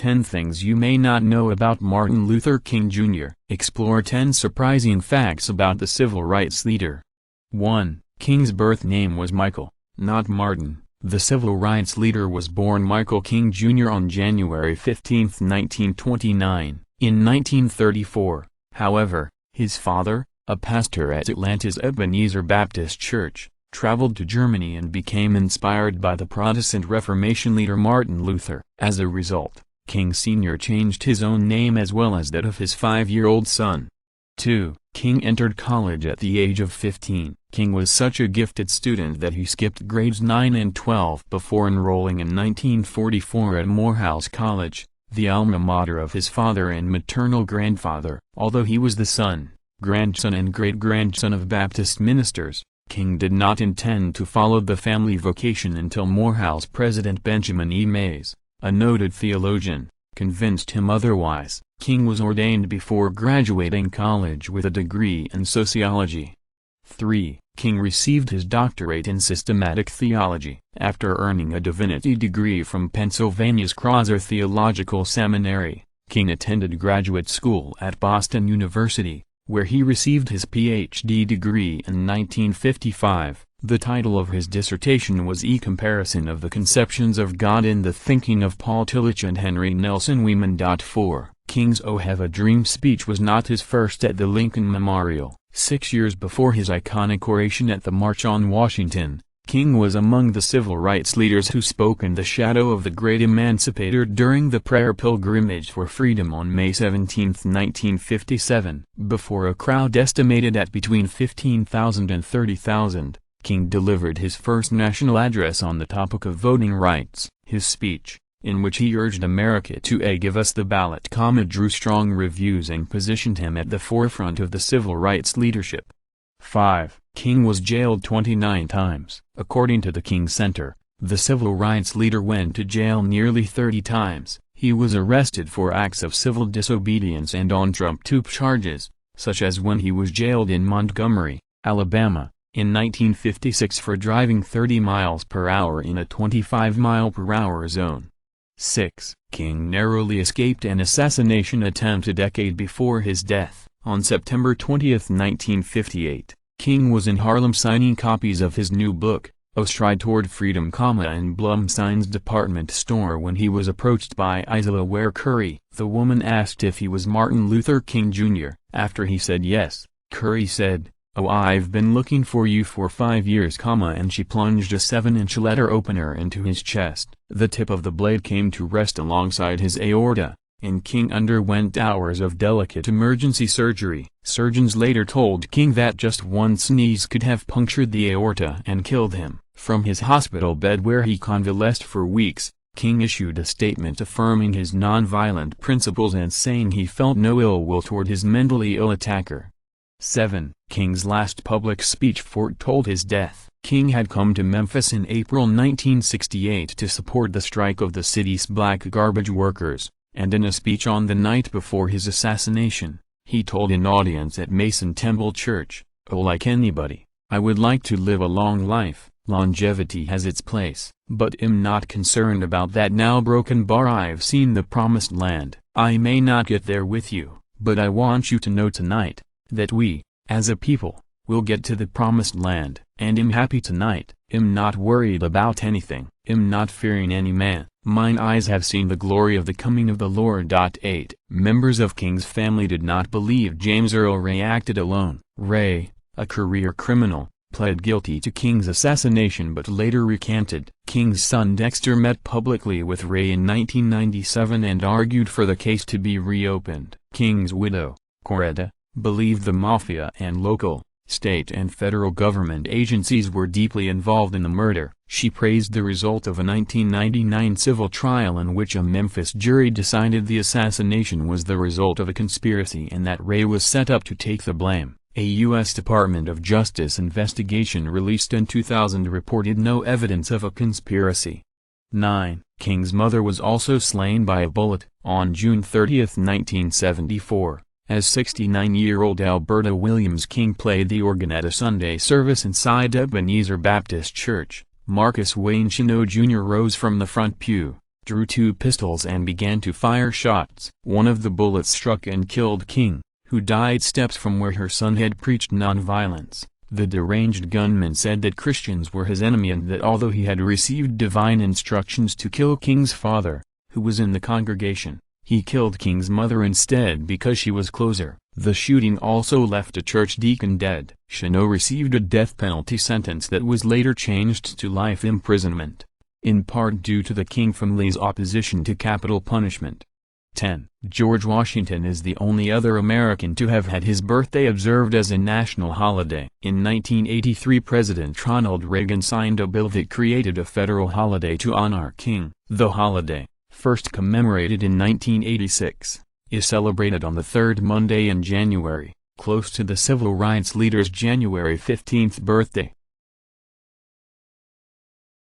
10 Things You May Not Know About Martin Luther King Jr. Explore 10 surprising facts about the civil rights leader. 1. King's birth name was Michael, not Martin. The civil rights leader was born Michael King Jr. on January 15, 1929, in 1934. However, his father, a pastor at Atlanta's Ebenezer Baptist Church, traveled to Germany and became inspired by the Protestant Reformation leader Martin Luther. As a result, King Sr. changed his own name as well as that of his 5-year-old son. 2. King entered college at the age of 15. King was such a gifted student that he skipped grades 9 and 12 before enrolling in 1944 at Morehouse College, the alma mater of his father and maternal grandfather. Although he was the son, grandson and great-grandson of Baptist ministers, King did not intend to follow the family vocation until Morehouse President Benjamin E. Mays, a noted theologian, convinced him otherwise. King was ordained before graduating college with a degree in sociology. 3. King received his doctorate in systematic theology. After earning a divinity degree from Pennsylvania's Crosser Theological Seminary, King attended graduate school at Boston University, where he received his Ph.D. degree in 1955. The title of his dissertation was A Comparison of the Conceptions of God in the Thinking of Paul Tillich and Henry Nelson Weeman. 4. King's "Oh Have a Dream" speech was not his first at the Lincoln Memorial. 6 years before his iconic oration at the March on Washington, King was among the civil rights leaders who spoke in the shadow of the great emancipator during the prayer pilgrimage for freedom on May 17, 1957. Before a crowd estimated at between 15,000 and 30,000, King delivered his first national address on the topic of voting rights. His speech, in which he urged America to give us the ballot, drew strong reviews and positioned him at the forefront of the civil rights leadership. 5. King was jailed 29 times. According to the King Center, the civil rights leader went to jail nearly 30 times. He was arrested for acts of civil disobedience and on Trump-type charges, such as when he was jailed in Montgomery, Alabama, in 1956 for driving 30 miles per hour in a 25-mile-per-hour zone. 6. King narrowly escaped an assassination attempt a decade before his death. On September 20, 1958, King was in Harlem signing copies of his new book, A Stride Toward Freedom, in Blumstein's department store when he was approached by Isla Ware Curry. The woman asked if he was Martin Luther King Jr. After he said yes, Curry said, "Oh, I've been looking for you for 5 years, and she plunged a 7-inch letter opener into his chest. The tip of the blade came to rest alongside his aorta, and King underwent hours of delicate emergency surgery. Surgeons later told King that just one sneeze could have punctured the aorta and killed him." From his hospital bed where he convalesced for weeks, King issued a statement affirming his nonviolent principles and saying he felt no ill will toward his mentally ill attacker. 7. King's last public speech foretold his death. King had come to Memphis in April 1968 to support the strike of the city's black garbage workers, and in a speech on the night before his assassination, he told an audience at Mason Temple Church, "Oh, like anybody, I would like to live a long life. Longevity has its place, but am not concerned about that now broken bar. I've seen the promised land. I may not get there with you, but I want you to know tonight that we, as a people, will get to the promised land, and am happy tonight, am not worried about anything, am not fearing any man. Mine eyes have seen the glory of the coming of the Lord." 8. Members of King's family did not believe James Earl Ray acted alone. Ray, a career criminal, pled guilty to King's assassination but later recanted. King's son Dexter met publicly with Ray in 1997 and argued for the case to be reopened. King's widow, Coretta, believed the mafia and local, state and federal government agencies were deeply involved in the murder. She praised the result of a 1999 civil trial in which a Memphis jury decided the assassination was the result of a conspiracy and that Ray was set up to take the blame. A U.S. Department of Justice investigation released in 2000 reported no evidence of a conspiracy. 9. King's mother was also slain by a bullet on June 30, 1974. As 69-year-old Alberta Williams King played the organ at a Sunday service inside Ebenezer Baptist Church, Marcus Wayne Chino Jr. rose from the front pew, drew two pistols and began to fire shots. One of the bullets struck and killed King, who died steps from where her son had preached nonviolence. The deranged gunman said that Christians were his enemy and that although he had received divine instructions to kill King's father, who was in the congregation, he killed King's mother instead because she was closer. The shooting also left a church deacon dead. Chennault received a death penalty sentence that was later changed to life imprisonment, in part due to the King family's opposition to capital punishment. 10. George Washington is the only other American to have had his birthday observed as a national holiday. In 1983, President Ronald Reagan signed a bill that created a federal holiday to honor King. The holiday, first commemorated in 1986, is celebrated on the third Monday in January, close to the civil rights leader's January 15th birthday.